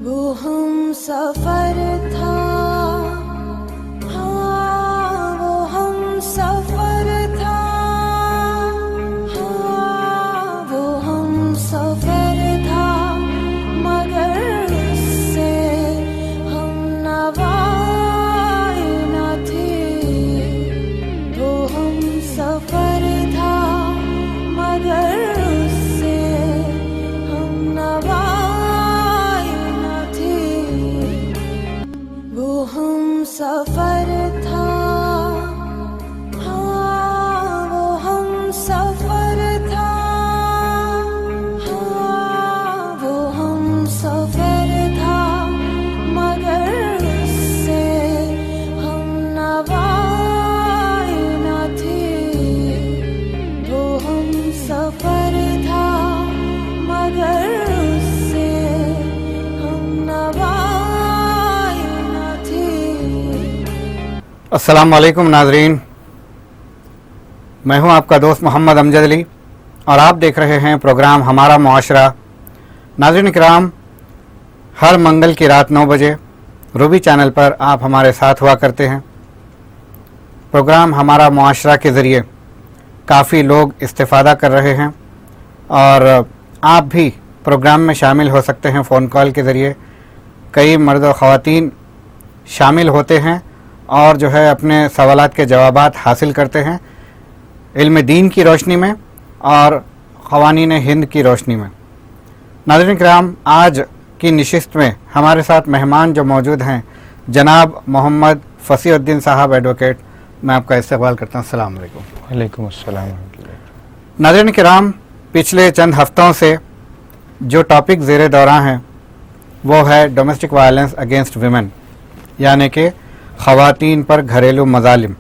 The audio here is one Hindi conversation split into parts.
वो हम सफर था, हाँ वो हम सफर था, हाँ वो हम सफर था, मगर उससे हम नवाए न थे। वो हम सफर था, मगर उससे हम नवाए न थे। वो हम सफर था, हाँ वो हम सफर था, हाँ वो हम सफर था, मगर उससे हम नवाए न थे। वो हम सफर था, मगर उससे हम नवाए न थे। अस्सलाम वालेकुम नाजरीन, मैं हूं आपका दोस्त मोहम्मद अमजद अली और आप देख रहे हैं प्रोग्राम हमारा मुआशरा। नाज़रीन इकराम, हर मंगल की रात 9 बजे रूबी चैनल पर आप हमारे साथ हुआ करते हैं। प्रोग्राम हमारा मुआशरा के ज़रिए काफ़ी लोग इस्तेफ़ादा कर रहे हैं और आप भी प्रोग्राम में शामिल हो सकते हैं फ़ोन कॉल के ज़रिए। कई मर्द और ख़वातीन शामिल होते हैं और जो है अपने सवालात के जवाबात हासिल करते हैं इल्म दीन की रोशनी में और क़वानीन हिंद की रोशनी में। नाज़रीन किराम, आज की नशिस्त में हमारे साथ मेहमान जो मौजूद हैं जनाब मोहम्मद फ़सीहुद्दीन साहब एडवोकेट, मैं आपका इस्तकबाल करता हूँ। अस्सलाम वालेकुम। वालेकुम अस्सलाम। नाज़रीन किराम, पिछले चंद हफ्तों से जो टॉपिक ज़ेरे दौरान है वो है डोमेस्टिक वायलेंस अगेंस्ट विमेन, यानी कि ख़वातीन पर घरेलू मज़ालिम।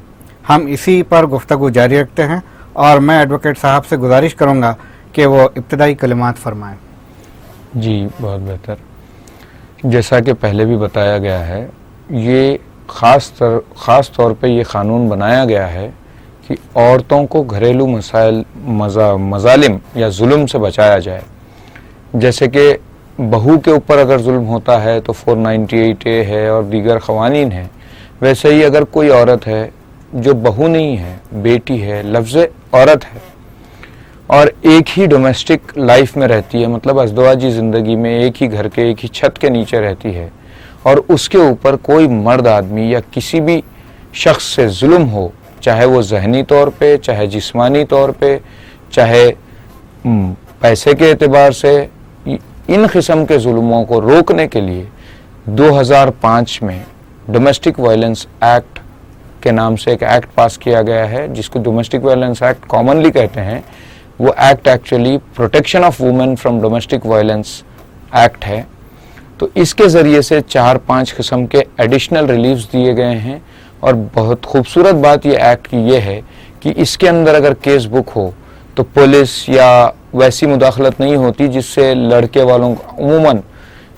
हम इसी पर गुफ्तगू जारी रखते हैं और मैं एडवोकेट साहब से गुजारिश करूँगा कि वो इब्तदाई कलिमात फरमाएँ। जी, बहुत बेहतर। जैसा कि पहले भी बताया गया है, ये ख़ास तौर पे ये क़ानून बनाया गया है कि औरतों को घरेलू मज़ालिम या जुल्म से बचाया जाए। जैसे कि बहू के ऊपर अगर जुल्म होता है तो 498A है और दीगर क़वानीन हैं, वैसे ही अगर कोई औरत है जो बहू नहीं है, बेटी है, लफ्ज़ औरत है और एक ही डोमेस्टिक लाइफ में रहती है, मतलब अज़दवाजी ज़िंदगी में एक ही घर के एक ही छत के नीचे रहती है और उसके ऊपर कोई मर्द आदमी या किसी भी शख्स से जुल्म हो, चाहे वो ज़हनी तौर पे, चाहे जिस्मानी तौर पे, चाहे पैसे के एतबार से, इन किस्म के जुल्मों को रोकने के लिए 2005 में डोमेस्टिक वायलेंस एक्ट के नाम से एक एक्ट पास किया गया है, जिसको डोमेस्टिक वायलेंस एक्ट कॉमनली कहते हैं। वो act actually protection of women from domestic violence act है। तो इसके ज़रिए से 4-5 किस्म के एडिशनल रिलीफ्स दिए गए हैं और बहुत खूबसूरत बात ये एक्ट की ये है कि इसके अंदर अगर केस बुक हो तो पुलिस या वैसी मुदाखलत नहीं होती जिससे लड़के वालों को, उमूमन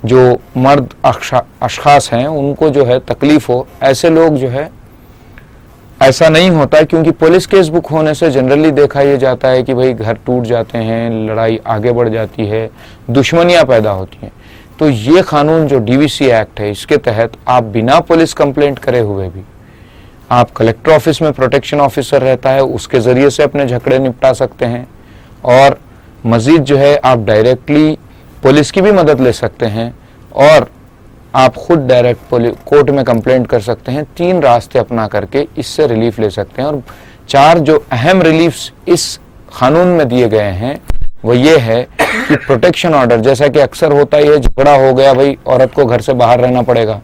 जो मर्द अशख़ास हैं उनको जो है तकलीफ़ हो। ऐसे लोग जो है ऐसा नहीं होता, क्योंकि पुलिस केस बुक होने से जनरली देखा यह जाता है कि भाई घर टूट जाते हैं, लड़ाई आगे बढ़ जाती है, दुश्मनियां पैदा होती हैं। तो ये कानून जो DVC एक्ट है, इसके तहत आप बिना पुलिस कंप्लेंट करे हुए भी, आप कलेक्टर ऑफिस में प्रोटेक्शन ऑफिसर रहता है, उसके ज़रिए से अपने झगड़े निपटा सकते हैं और मज़ीद जो है आप डायरेक्टली पुलिस की भी मदद ले सकते हैं और आप खुद डायरेक्ट कोर्ट में कंप्लेंट कर सकते हैं। 3 रास्ते अपना करके इससे रिलीफ ले सकते हैं और 4 जो अहम रिलीफ्स इस कानून में दिए गए हैं वो ये है कि प्रोटेक्शन ऑर्डर, जैसा कि अक्सर होता है, झगड़ा हो गया भाई, औरत को घर से बाहर रहना पड़ेगा,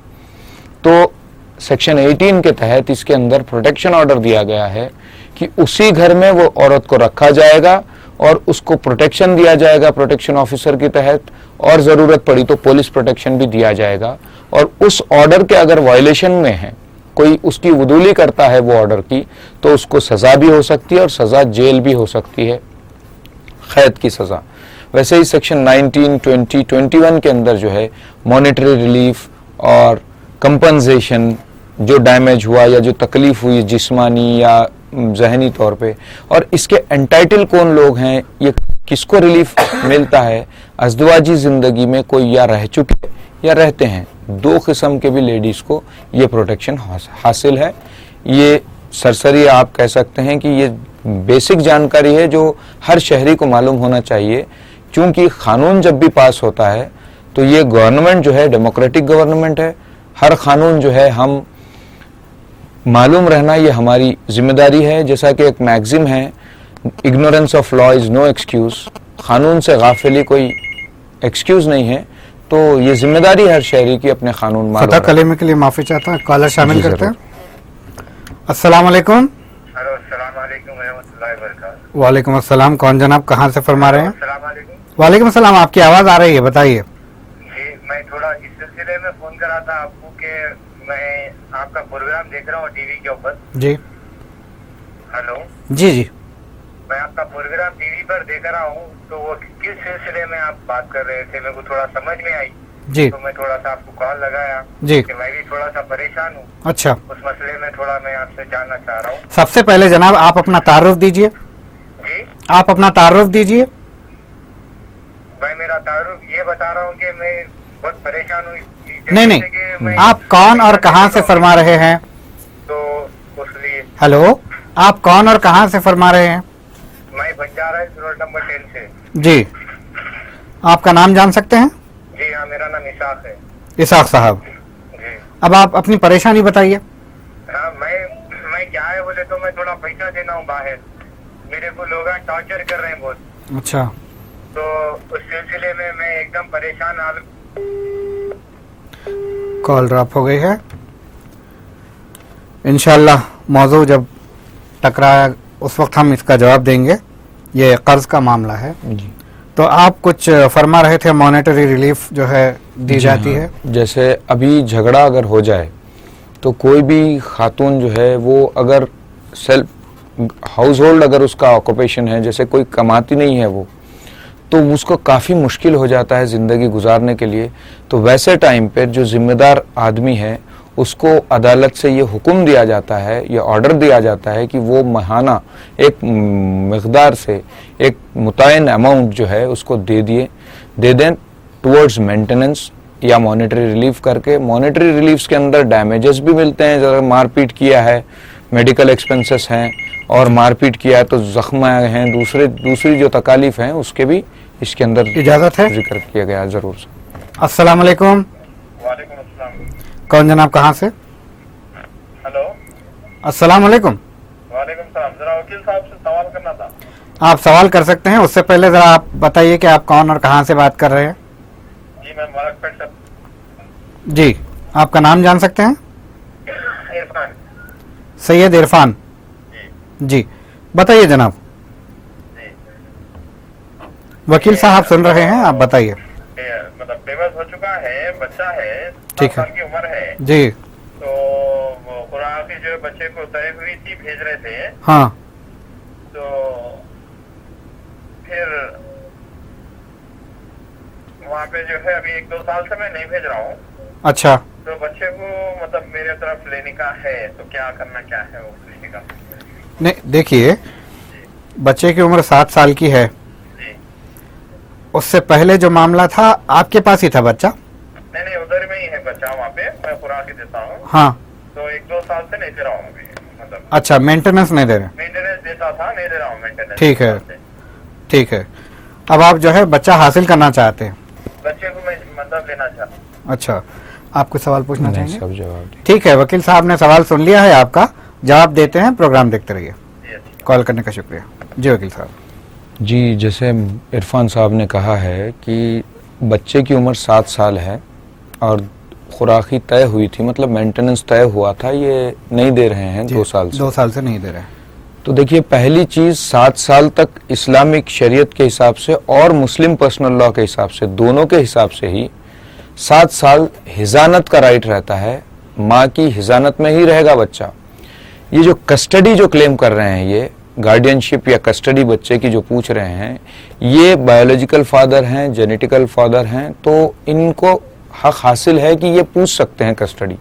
तो सेक्शन 18 के तहत इसके अंदर प्रोटेक्शन ऑर्डर दिया गया है कि उसी घर में वो औरत को रखा जाएगा और उसको प्रोटेक्शन दिया जाएगा प्रोटेक्शन ऑफिसर के तहत, और ज़रूरत पड़ी तो पुलिस प्रोटेक्शन भी दिया जाएगा। और उस ऑर्डर के अगर वायलेशन में है, कोई उसकी वसूली करता है वो ऑर्डर की, तो उसको सज़ा भी हो सकती है और सज़ा जेल भी हो सकती है, कैद की सज़ा। वैसे ही सेक्शन 19, 20, 21 के अंदर जो है मॉनेटरी रिलीफ और कंपनसेशन, जो डैमेज हुआ या जो तकलीफ हुई जिस्मानी या जहनी तौर पे, और इसके एंटाइटल कौन लोग हैं, ये किसको रिलीफ मिलता है, अज़दवाजी ज़िंदगी में कोई या रह चुके या रहते हैं, 2 किस्म के भी लेडीज़ को ये प्रोटेक्शन हासिल है। ये सरसरी आप कह सकते हैं कि ये बेसिक जानकारी है जो हर शहरी को मालूम होना चाहिए, क्योंकि कानून जब भी पास होता है तो ये गवर्नमेंट जो है डेमोक्रेटिक गवर्नमेंट है। हर कानून जो है हम मालूम रहना ये हमारी जिम्मेदारी है। जैसा कि एक मैगजिम है, ignorance of law is no excuse, कानून से गाफिली कोई एक्सक्यूज नहीं है। तो ये जिम्मेदारी हर शहरी की अपने कानून मालूम। फतह कलेमे के लिए माफी चाहता हूँ, कॉलर शामिल करते हैं। अस्सलाम वालेकुम। हेलो, अस्सलाम वालेकुम रहमतुल्लाहि व बरकातहू। वालेकुम अस्सलाम। कौन जनाब, कहाँ से फरमा रहे हैं? अस्सलाम वालेकुम। वालेकुम अस्सलाम। आपकी आवाज़ आ रही है, बताइए। जी, मैं थोड़ा इस सिलसिले में फोन करा था आपको कि मैं आपका प्रोग्राम देख रहा हूँ टीवी के ऊपर। जी हेलो जी जी। मैं आपका प्रोग्राम टीवी पर देख रहा हूँ, तो वो किस सिलसिले में आप बात कर रहे थे मेरे को थोड़ा समझ में आई, जी तो मैं थोड़ा सा आपको कॉल लगाया जी। कि मैं भी थोड़ा सा परेशान हूँ, अच्छा, उस मसले में थोड़ा मैं आपसे जानना चाह रहा हूँ। सबसे पहले जनाब आप अपना तारुफ दीजिए। जी, आप अपना तारुफ दीजिए। मैं मेरा तारुफ ये बता रहा हूँ कि मैं बहुत परेशान हूँ। नहीं नहीं, आप कौन और कहाँ से फरमा रहे हैं? तो उसलिए हेलो, आप कौन और कहाँ से फरमा रहे हैं? मैं बंजारा रोड नंबर 10 से। जी, आपका नाम जान सकते हैं? जी हाँ, मेरा नाम इसाक है। इसाक साहब, जी अब आप अपनी परेशानी बताइए। हाँ, मैं क्या है बोले तो मैं थोड़ा पैसा देना हूँ बाहर, मेरे को लोग टॉर्चर कर रहे हैं बहुत, अच्छा, तो उस सिलसिले में मैं एकदम परेशान हाल। कॉल ड्रॉप हो गई है। इंशाल्लाह मौजू जब टकराया उस वक्त हम इसका जवाब देंगे। ये कर्ज का मामला है। जी। तो आप कुछ फरमा रहे थे, मॉनेटरी रिलीफ जो है दी जाती है। जैसे अभी झगड़ा अगर हो जाए तो कोई भी खातून जो है वो अगर सेल्फ हाउस होल्ड अगर उसका ऑक्यूपेशन है, जैसे कोई कमाती नहीं है वो, तो उसको काफ़ी मुश्किल हो जाता है ज़िंदगी गुजारने के लिए। तो वैसे टाइम पर जो ज़िम्मेदार आदमी है उसको अदालत से ये हुक्म दिया जाता है, ये ऑर्डर दिया जाता है कि वो माहाना एक मकदार से एक मुतयन अमाउंट जो है उसको दे दें टुवर्ड्स मेंटेनेंस या मॉनेटरी रिलीफ करके। मॉनेटरी रिलीफ्स के अंदर डैमेजेस भी मिलते हैं, जरा मारपीट किया है, मेडिकल एक्सपेंसेस हैं, और मारपीट किया है तो जख्म हैं, दूसरी जो तकालीफ हैं उसके भी इसके अंदर इजाज़त है, जिक्र किया गया। ज़रूर से। अस्सलाम वालेकुम। वालेकुम अस्सलाम। कौन जनाब, कहाँ से? हेलो, अस्सलाम वालेकुम। वालेकुम सलाम। जरा वकील साहब से सवाल करना था। आप सवाल कर सकते हैं, उससे पहले जरा आप बताइए कि आप कौन और कहाँ से बात कर रहे हैं? जी, मैं मुबारकपेट से। जी, आपका नाम जान सकते हैं? इरफान। सैयद इरफान जी, बताइए जनाब। जी, वकील साहब सुन रहे हैं, आप बताइए। मतलब बेबस हो चुका है, बच्चा है, ठीक 7 है। साल की उम्र है, जी, तो खुराक की जो बच्चे को तय हुई थी भेज रहे थे, हाँ, तो फिर वहाँ पे जो है अभी 1-2 साल से मैं नहीं भेज रहा हूँ, अच्छा, तो बच्चे को मतलब मेरे तरफ लेने का है, तो क्या करना क्या है वो लेने का? नहीं देखिए, बच्चे की उम्र 7 साल की है। जी, उससे पहले जो मामला था आपके पास ही था बच्चा? नहीं उधर में ही है बच्चा, वहाँ पे मैं खुराक ही देता हूँ, हाँ, तो 1-2 साल से नहीं दे रहा हूँ अभी, मतलब अच्छा, मेंटेनेंस नहीं दे रहे? मेंटेनेंस देता था, नहीं दे रहा हूँ मेंटेनेंस। ठीक है, ठीक है। अब आप जो है बच्चा हासिल करना चाहते हैं? बच्चे को मैं मतलब लेना चाहता हूँ। अच्छा, आप कुछ सवाल पूछना नहीं, चाहेंगे? सब जवाब दिए। ठीक है, वकील साहब ने सवाल सुन लिया है आपका, जवाब देते हैं। प्रोग्राम देखते रहिए। जी, अच्छा। कॉल करने का शुक्रिया। जी वकील साहब। जी, जैसे इरफान साहब ने कहा है कि बच्चे की उम्र 7 साल है और खुराकी तय हुई थी, मतलब मेंटेनेंस तय हुआ था, ये नहीं दे रहे हैं 2 साल से। 2 साल से नहीं दे रहे। तो देखिए, पहली चीज़ 7 साल तक इस्लामिक शरीयत के हिसाब से और मुस्लिम पर्सनल लॉ के हिसाब से, दोनों के हिसाब से ही 7 साल हिजानत का राइट रहता है। माँ की हिजानत में ही रहेगा बच्चा। ये जो कस्टडी जो क्लेम कर रहे हैं, ये गार्डियनशिप या कस्टडी बच्चे की जो पूछ रहे हैं, ये बायोलॉजिकल फादर हैं, जेनेटिकल फादर हैं, तो इनको हक हासिल है कि ये पूछ सकते हैं कस्टडी।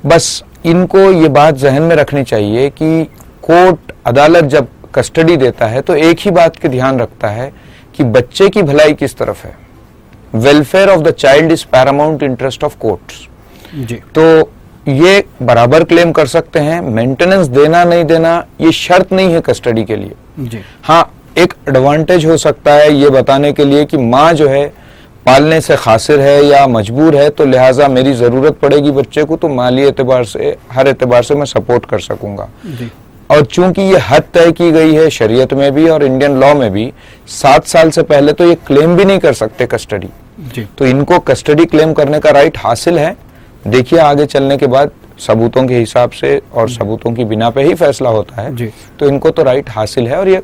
बस इनको ये बात जहन में रखनी चाहिए कि कोर्ट अदालत जब कस्टडी देता है तो एक ही बात के ध्यान रखता है कि बच्चे की भलाई किस तरफ है। Welfare of the child is paramount interest of courts. जी। तो ये बराबर क्लेम कर सकते हैं। मेंटेनेंस देना नहीं देना ये शर्त नहीं है कस्टडी के लिए। जी। हाँ, एक एडवांटेज हो सकता है ये बताने के लिए कि माँ जो है पालने से खासिर है या मजबूर है, तो लिहाजा मेरी जरूरत पड़ेगी बच्चे को, तो माली एतबार से, हर एतबार से मैं सपोर्ट कर सकूंगा। जी। और चूंकि ये हद तय की गई है शरीयत में भी और इंडियन लॉ में भी, 7 साल से पहले तो ये क्लेम भी नहीं कर सकते कस्टडी। जी। तो इनको कस्टडी क्लेम करने का राइट हासिल है। देखिए आगे चलने के बाद सबूतों के हिसाब से और सबूतों की बिना पे ही फैसला होता है। जी। तो इनको तो राइट हासिल है। और ये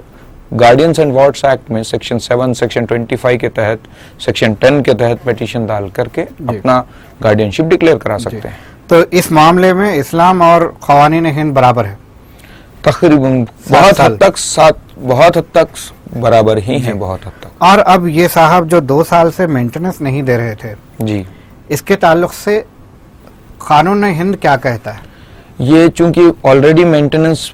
गार्डियंस एंड वार्ड्स एक्ट में सेक्शन 7, सेक्शन 25 के तहत, सेक्शन 10 के तहत पिटीशन डाल करके अपना गार्डियनशिप डिक्लेयर करा सकते हैं। तो इस मामले में इस्लाम और क़वानीन हिंद बराबर है? तकरीबन बहुत हद तक बराबर ही हैं, बहुत हद तक। और अब ये साहब जो 2 साल से मेंटेनेंस नहीं दे रहे थे, जी, इसके ताल्लुक से कानून हिंद क्या कहता है? ये चूंकि ऑलरेडी मेंटेनेंस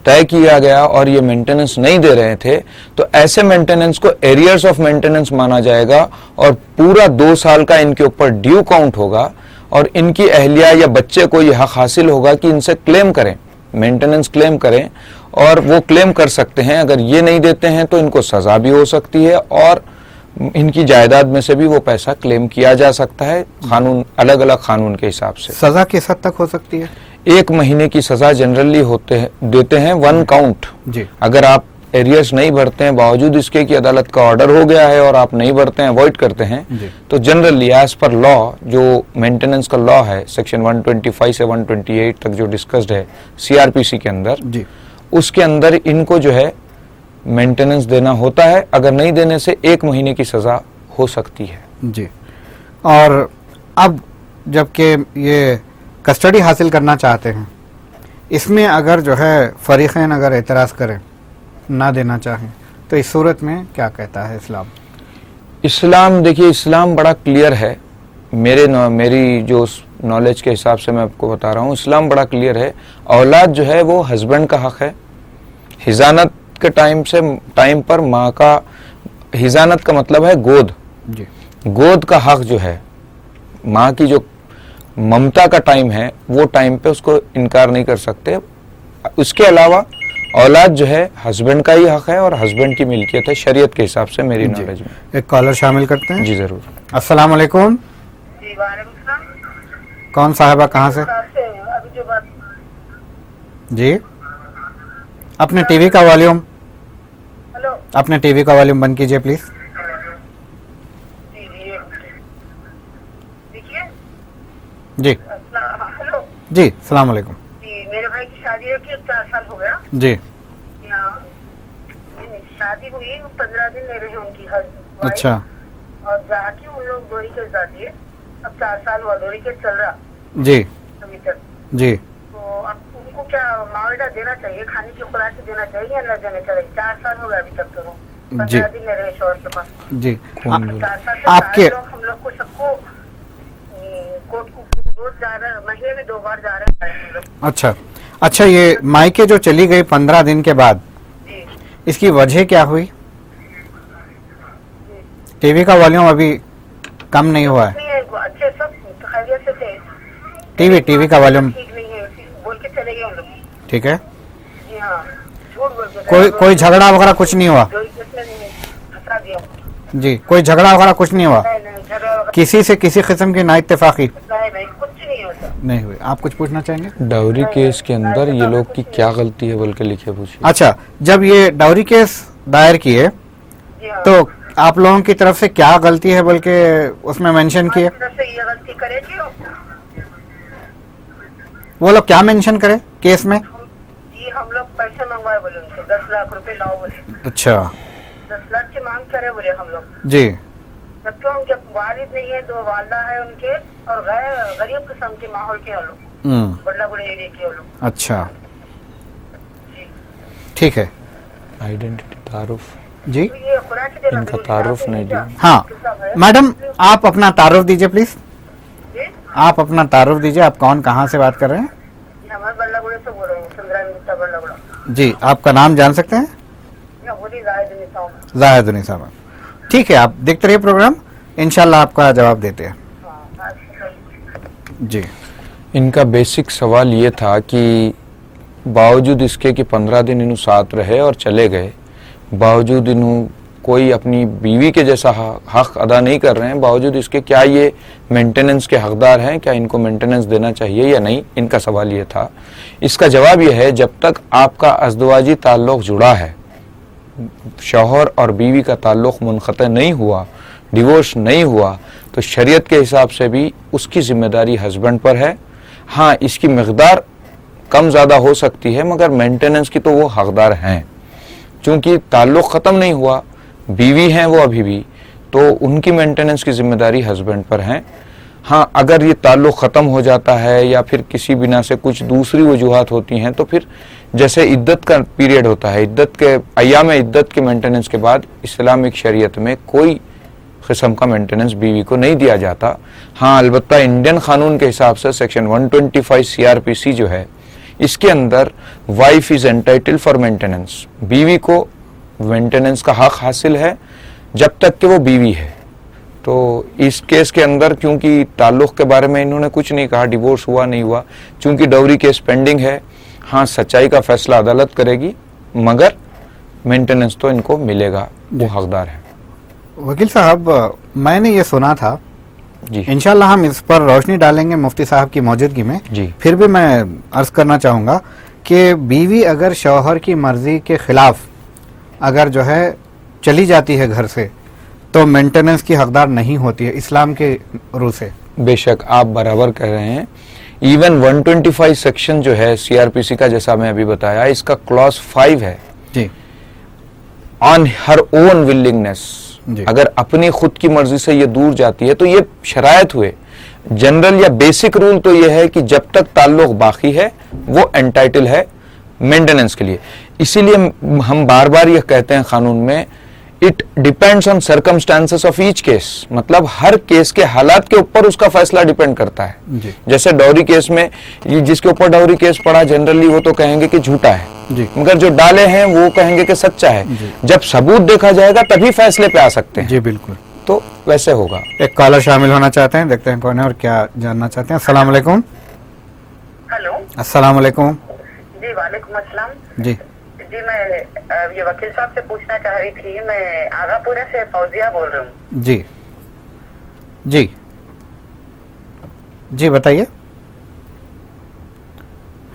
तय किया गया और ये मेंटेनेंस नहीं दे रहे थे, तो ऐसे मेंटेनेंस को एरियर्स ऑफ मेंटेनेंस माना जाएगा और पूरा 2 साल का इनके ऊपर ड्यू काउंट होगा और इनकी अहलिया या बच्चे को यह हक हासिल होगा कि इनसे क्लेम करें, मेंटेनेंस क्लेम करें। और वो क्लेम कर सकते हैं। अगर ये नहीं देते हैं तो इनको सजा भी हो सकती है और इनकी जायदाद में से भी वो पैसा क्लेम किया जा सकता है, कानून, अलग अलग कानून के हिसाब से। सजा किस हद तक हो सकती है? 1 महीने की सजा जनरली देते हैं 1 काउंट। जी। अगर आप एरियर्स नहीं भरते हैं, बावजूद इसके कि अदालत का ऑर्डर हो गया है और आप नहीं भरते हैं, अवॉइड करते हैं, तो जनरली एज पर लॉ, जो मेंटेनेंस का लॉ है सेक्शन 125 से 128 तक जो डिस्कस्ड है सीआरपीसी के अंदर, जी, उसके अंदर इनको जो है मेंटेनेंस देना होता है। अगर नहीं देने से 1 महीने की सजा हो सकती है। जी। और अब जबकि ये कस्टडी हासिल करना चाहते हैं, इसमें अगर जो है फरीक़ैन अगर एतराज़ करें, ना देना चाहें, तो इस सूरत में क्या कहता है इस्लाम? इस्लाम, देखिए इस्लाम बड़ा क्लियर है। मेरी जो नॉलेज के हिसाब से मैं आपको बता रहा हूँ, इस्लाम बड़ा क्लियर है। औलाद जो है वो हस्बैंड का हक है। हिजानत के टाइम पर माँ का, हिजानत का मतलब है गोद। जी। गोद का हक जो है, माँ की जो ममता का टाइम है, वो टाइम पे उसको इनकार नहीं कर सकते। उसके अलावा औलाद जो है हस्बैंड का ही हक है और हस्बैंड की मिल्कियत है शरीयत के हिसाब से, मेरी नॉलेज में। एक कॉलर शामिल करते हैं। जी जरूर। अस्सलाम वालेकुम। जी, वालेकुम सलाम। कौन साहिबा, कहाँ से? अभी जो बात, जी, अपने टीवी का वॉल्यूम, हेलो, अपने टीवी का वॉल्यूम बंद कीजिए प्लीज। जी जी, देखिए, जी। हेलो जी, सलाम वालेकुम। जी, मेरे भाई की शादी है कि 4 साल हो गया। जी। यहाँ शादी हुई, 15 दिन ले रहे हैं उनकी हर। अच्छा। और जाके उन लोग डोरी केस डाल दिए। अब 4 साल हुआ डोरी केस चल रहा जी। अभी तक। जी। तो अब उनको क्या मावड़ा देना चाहिए, खाने की खुराक देना चाहिए या न देना चाहिए? 4 साल हो गया अभी तक, तो वो 15 दिन ले रहे शोहर के पास। जी। 4 साल से आपके हम लोग को सबको कोर्ट को रोज जा रहे हैं, महीने में 2 बार जा रहे हैं हम लोग। अच्छा, अच्छा, ये मायके जो चली गई 15 दिन के बाद, जी, इसकी वजह क्या हुई? टीवी का वॉल्यूम अभी कम नहीं हुआ है। नहीं है, अच्छे सब खैरियत से थे। टीवी का वॉल्यूम ठीक नहीं है, बोल के चले गए हम लोग। ठीक है। जी हाँ, झूठ बोल के कोई झगड़ा वगैरह कुछ नहीं हुआ? डोरी केस में नहीं फंसा दिया। जी, कोई झगड़ा वगैरह कुछ नहीं हुआ? नहीं, झगड़ा वगैरह किसी से किसी किस्म की ना इत्तेफाकी नहीं, कुछ नहीं होता। नहीं हुई? आप कुछ पूछना चाहेंगे? डाउरी केस के अंदर ये लोग की क्या गलती है बोल के लिखे पूछिए। अच्छा, जब ये डाउरी केस दायर किए जी हाँ, तो आप लोगों की तरफ से क्या गलती है बोल के उसमें मेंशन किए? तरफ से ये गलती करे कि वो लोग क्या मेंशन करे केस में? जी हम लोग पैसे मंगवाए बोले उनसे, 10 लाख रुपए लाओ बोले। अच्छा। 10 लाख की मांग करे बोले हम लोग। जी। जबकि उनके वालिद नहीं है, 2 वालदा है उनके, और गरीब किस्म के माहौल के हम लोग, बड़ला बड़े एरिया के हम लोग। अच्छा, ठीक है। आइडेंटिटी तारुफ जी। तो ये खुराक देना इनका जरूरी तारुफ है। नहीं दिया। हाँ, मैडम आप अपना तारुफ दीजिए प्लीज। जी, आप अपना तारुफ दीजिए। आप कौन, कहाँ से बात कर रहे हैं? हमारे बड़ला बड़े से बोल रहे हैं, चंद्रा गुप्ता बड़ला बड़ा। जी, आपका नाम जान सकते हैं? या बोली जाहिद निसाम। जाहिद निसाम। ठीक है, आप देखते रहिए प्रोग्राम। इंशाल्लाह आपका जवाब देते हैं। हाँ, सही। जी इनका बेसिक सवाल ये था कि बावजूद इसके कि 15 दिन इन्हों साथ रहे और चले गए, बावजूद इन्हों कोई अपनी बीवी के जैसा हक अदा नहीं कर रहे हैं, बावजूद इसके क्या ये मेंटेनेंस के हकदार हैं, क्या इनको मेंटेनेंस देना चाहिए या नहीं, इनका सवाल ये था। इसका जवाब ये है, जब तक आपका अज़दवाजी ताल्लुक़ जुड़ा है, शौहर और बीवी का ताल्लुक़ मुनक़ते नहीं हुआ, डिवोर्स नहीं हुआ, तो शरीयत के हिसाब से भी उसकी जिम्मेदारी हस्बैंड पर है। हाँ, इसकी मकदार कम ज़्यादा हो सकती है, मगर मेंटेनेंस की तो वो हकदार हैं। चूँकि ताल्लुक़ ख़त्म नहीं हुआ, बीवी हैं वो अभी भी, तो उनकी मेंटेनेंस की जिम्मेदारी हस्बैंड पर है। हाँ, अगर ये ताल्लुक़ ख़त्म हो जाता है या फिर किसी बिना से कुछ दूसरी वजूहात होती हैं, तो फिर जैसे इद्दत का पीरियड होता है, इद्दत के अय्याम इद्दत के मेंटेनेंस के बाद इस्लामिक शरीयत में कोई किस्म का मेंटेनेंस बीवी को नहीं दिया जाता। हाँ, अलबत्ता इंडियन कानून के हिसाब से सेक्शन 125 CRPC जो है, इसके अंदर wife is entitle for maintenance, बीवी को मेंटेनेंस का हक हासिल है जब तक कि वो बीवी है। तो इस केस के अंदर क्योंकि ताल्लुक़ के बारे में इन्होंने कुछ नहीं कहा, डिवोर्स हुआ नहीं हुआ, चूंकि डॉवरी केस पेंडिंग है, हाँ सच्चाई का फैसला अदालत करेगी, मगर मेंटेनेंस तो इनको मिलेगा, वो हकदार है। वकील साहब, मैंने ये सुना था जी इंशाल्लाह हम इस पर रोशनी डालेंगे मुफ्ती साहब की मौजूदगी में। जी। फिर भी मैं अर्ज करना चाहूँगा कि बीवी अगर शौहर की मर्जी के खिलाफ अगर जो है चली जाती है घर से, तो मेंटेनेंस की हकदार नहीं होती है इस्लाम के रू से। बेशक आप बराबर कह रहे हैं। इवन 125 सेक्शन जो है CRPC का, जैसा मैं अभी बताया, इसका क्लॉज 5 है जी, ऑन हर ओन विलिंगनेस। जी। अगर अपनी खुद की मर्जी से ये दूर जाती है तो ये शरायत हुए। जनरल या बेसिक रूल तो ये है कि जब तक ताल्लुक बाकी है वो एंटाइटल है मेंटेनेंस के लिए। इसीलिए हम बार बार ये कहते हैं कानून में, it depends on circumstances of each case, मतलब हर केस के हालात के ऊपर उसका फैसला डिपेंड करता है। जी। जैसे डॉवरी केस में, ये जिसके ऊपर डॉवरी केस पड़ा जनरली वो तो कहेंगे कि झूठा है, जी। मगर जो डाले हैं वो कहेंगे कि सच्चा है। जब सबूत देखा जाएगा तभी फैसले पे आ सकते हैं। जी बिल्कुल, तो वैसे होगा। एक कॉलर शामिल होना चाहते हैं, देखते हैं कौन है और क्या जानना चाहते हैं। अस्सलाम वालेकुम। हेलो अस्सलाम वालेकुम। जी, वालेकुम अस्सलाम। जी जी, मैं ये वकील साहब से पूछना चाह रही थी। मैं आगापुरा से फौजिया बोल रही हूँ। जी जी जी बताइए।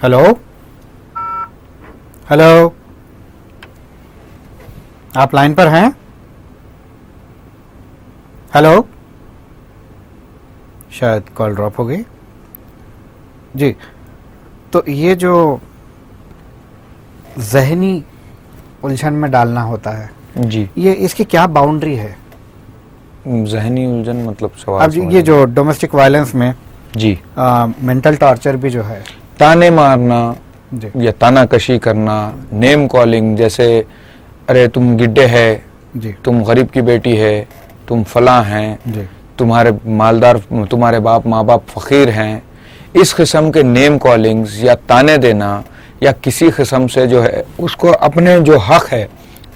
हेलो हेलो, आप लाइन पर हैं? हेलो, शायद कॉल ड्रॉप हो गई। जी, तो ये जो जहनी उलझन में डालना होता है, जी, ये इसकी क्या बाउंड्री है? जहनी उलझन मतलब सवाल अब ये जो डोमेस्टिक वायलेंस में जी मेंटल टॉर्चर भी जो है, ताने मारना जी या तानाकशी करना, नेम कॉलिंग, जैसे अरे तुम गिड्डे है, जी तुम गरीब की बेटी है, तुम फलां हैं, जी तुम्हारे मालदार, तुम्हारे बाप माँ बाप फकीर हैं, इस किस्म के नेम कॉलिंग्स या ताने देना या किसी किस्म से जो है उसको अपने जो हक है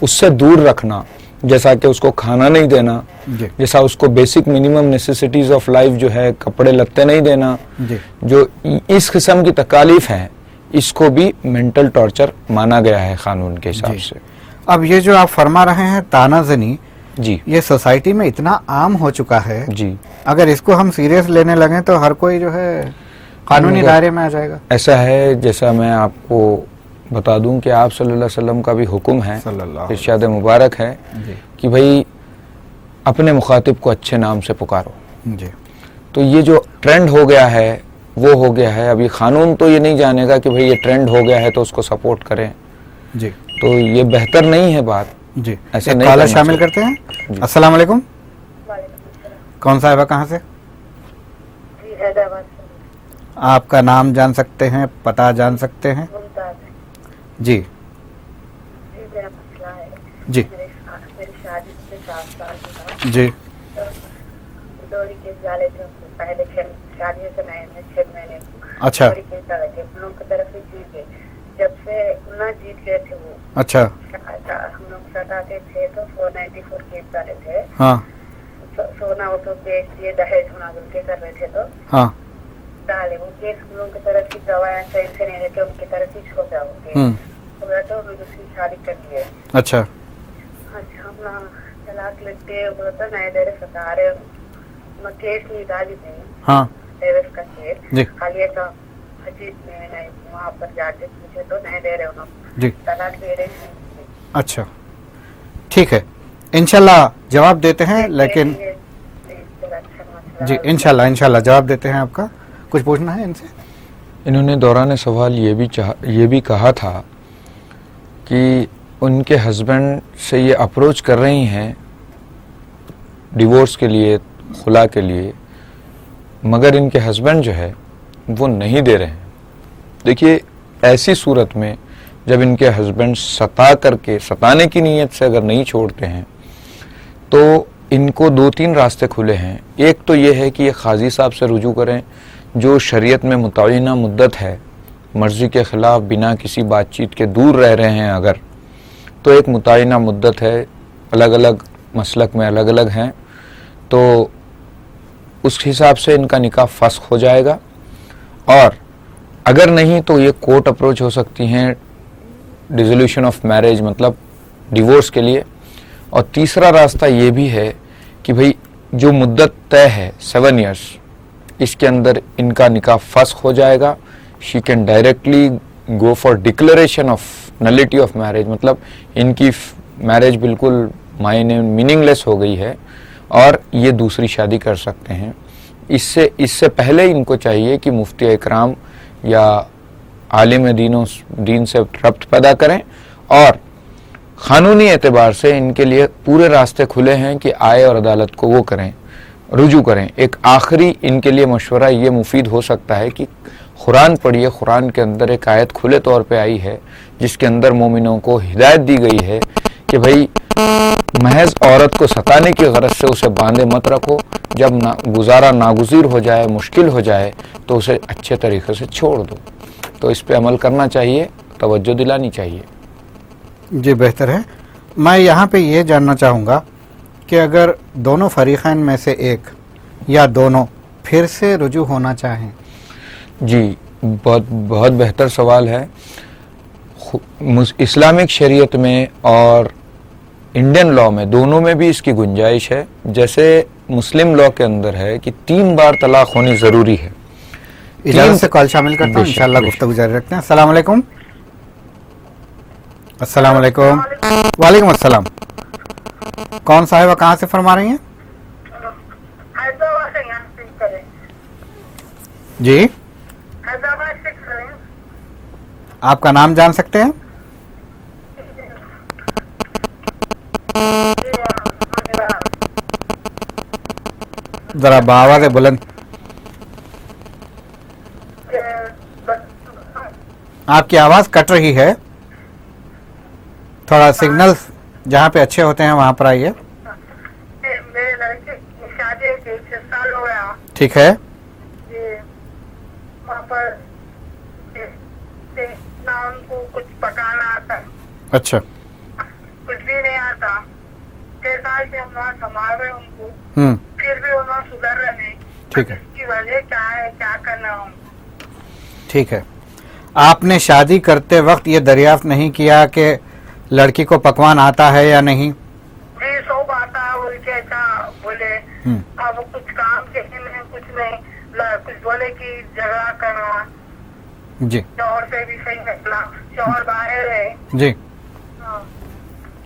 उससे दूर रखना, जैसा कि उसको खाना नहीं देना, जी जैसा उसको basic minimum necessities of life जो है कपड़े लत्ते नहीं देना, जी जो इस किस्म की तकालीफ हैं, इसको भी मेंटल टॉर्चर माना गया है कानून के हिसाब जी। से। अब ये जो आप फरमा रहे हैं तानाजनी, जी ये सोसाइटी में इतना आम हो चुका है, जी, अगर इसको हम सीरियस लेने लगे तो हर कोई जो है कानूनी दायरे में आ जाएगा। ऐसा है, जैसा मैं आपको बता दूं कि आप सल्लल्लाहु अलैहि वसल्लम का भी हुक्म है, सल्लल्लाहु इरशाद मुबारक है जी कि भाई अपने मुखातिब को अच्छे नाम से पुकारो। जी तो ये जो ट्रेंड हो गया है वो हो गया है। अभी कानून तो ये नहीं जानेगा कि भाई ये ट्रेंड हो गया है तो उसको सपोर्ट करें, जी तो ये बेहतर नहीं है बात। जी। ऐसा एक नहीं कॉलर करना शामिल चाहिए। करते हैं। जी। अस्सलाम वालेकुम। वालेकुम अस्सलाम। कौन साहिबा, कहाँ से? जी, हैदराबाद से आपका नाम जान सकते हैं, पता जान सकते हैं? मुमताज। जी जी, मेरा मसला है, जी मेरी शादी से 7 साल हुआ। जी डोरी केस डाले थे पहले, शादी से नए में 6 महीने अच्छा डोरी केस डाले थे, हम लोग की तरफ से जीत गए। जब से ना जीत गए थे वो, अच्छा हम लोग सताते थे तो 494 केस डाले थे। हाँ सोना वो तो बेच दिए, दहेज होना बोल के कर रहे थे तो हाँ। डाले वो केस उनकी तरफ की दवाएं सही से नहीं रहते, उनकी तरफ ही छो गया तो मैं दूसरी शादी कर ली है। अच्छा। अच्छा अपना तलाक लगते बोला तो नए डेरे सता रहे, मैं केस नहीं डाली नहीं। हाँ डेरेस का केस जी खाली का अजीत में नहीं, वहाँ पर जाके पूछे तो नहीं दे रहे उन्होंने, जी। तलाक दे रहे हैं। अच्छा ठीक है, इंशाल्लाह जवाब देते हैं, लेकिन जी इंशाल्लाह जवाब देते हैं। आपका कुछ पूछना है इनसे? इन्होंने दौरान सवाल ये भी कहा था कि उनके हस्बैंड से ये अप्रोच कर रही हैं डिवोर्स के लिए, खुला के लिए, मगर इनके हस्बैंड जो है वो नहीं दे रहे हैं। देखिए ऐसी सूरत में जब इनके हस्बैंड सताने की नीयत से अगर नहीं छोड़ते हैं तो इनको 2-3 रास्ते खुले हैं। एक तो ये है कि ये काजी साहब से रुजू करें, जो शरीयत में मुतय्यना मुद्दत है, मर्जी के ख़िलाफ़ बिना किसी बातचीत के दूर रह रहे हैं अगर, तो एक मुतय्यना मुद्दत है, अलग अलग मसलक में अलग अलग हैं, तो उस हिसाब से इनका निकाह फस्ख हो जाएगा। और अगर नहीं तो ये कोर्ट अप्रोच हो सकती हैं डिसोल्यूशन ऑफ मैरिज, मतलब डिवोर्स के लिए। और तीसरा रास्ता ये भी है कि भाई जो मुद्दत तय है 7 इयर्स, इसके अंदर इनका निकाह फस्ख हो जाएगा। She can directly go for declaration of nullity of marriage, मतलब इनकी मैरिज बिल्कुल मीनिंगलेस हो गई है और ये दूसरी शादी कर सकते हैं। इससे पहले इनको चाहिए कि मुफ्ती इकराम या आलिम दीन से रब्त पैदा करें और क़ानूनी एतबार से इनके लिए पूरे रास्ते खुले हैं कि आए और अदालत को वो करें, रुजू करें। एक आखिरी इनके लिए मशवरा ये मुफीद हो सकता है कि कुरान पढ़िए। कुरान के अंदर एक आयत खुले तौर पे आई है जिसके अंदर मोमिनों को हिदायत दी गई है कि भाई महज औरत को सताने की गरज से उसे बांधे मत रखो, जब गुजारा नागुज़ीर हो जाए, मुश्किल हो जाए तो उसे अच्छे तरीके से छोड़ दो। तो इस पे अमल करना चाहिए, तवज्जो दिलानी चाहिए। जी बेहतर है। मैं यहाँ पे ये जानना चाहूँगा कि अगर दोनों फरीक़ैन में से एक या दोनों फिर से रुजू होना चाहें। जी बहुत बेहतर सवाल है। इस्लामिक शरीयत में और इंडियन लॉ में दोनों में भी इसकी गुंजाइश है। जैसे मुस्लिम लॉ के अंदर है कि 3 बार तलाक होनी ज़रूरी है। इजाज़त से कॉल शामिल करता हूँ, इंशाल्लाह गुफ्तगू जारी रखते हैं। अस्सलाम वालेकुम। अस्सलाम वालेकुम। वालेकुम अस्सलाम। कौन साहिबा कहाँ से फरमा रही हैं? हैदराबाद से यहाँ से करें। जी हैदराबाद से करें। आपका नाम जान सकते हैं? जरा आवाज़ बुलंद। आपकी आवाज़ कट रही है, थोड़ा सिग्नल जहाँ पे अच्छे होते हैं वहाँ पर आइए। मेरे लड़के की शादी के 6 साल हो गया। ठीक है। वहाँ पर ना उनको कुछ पकाना आता, अच्छा। कुछ भी नहीं आता। 6 साल से हम वहाँ संभाल रहे उनको, फिर भी उन्होंने सुधर रहे नहीं। ठीक है। इसकी वजह क्या है, क्या करना हम? ठीक है। आपने शादी करते वक्त ये दरियाफ्त नहीं किया कि लड़की को पकवान आता है या नहीं? जी सब आता है, बोल के ऐसा बोले। अब कुछ काम के नहीं, कुछ नहीं, कुछ बोले कि झगड़ा करना। जी। शोहर से भी सही निकला, शोहर बाहर है। जी। हाँ।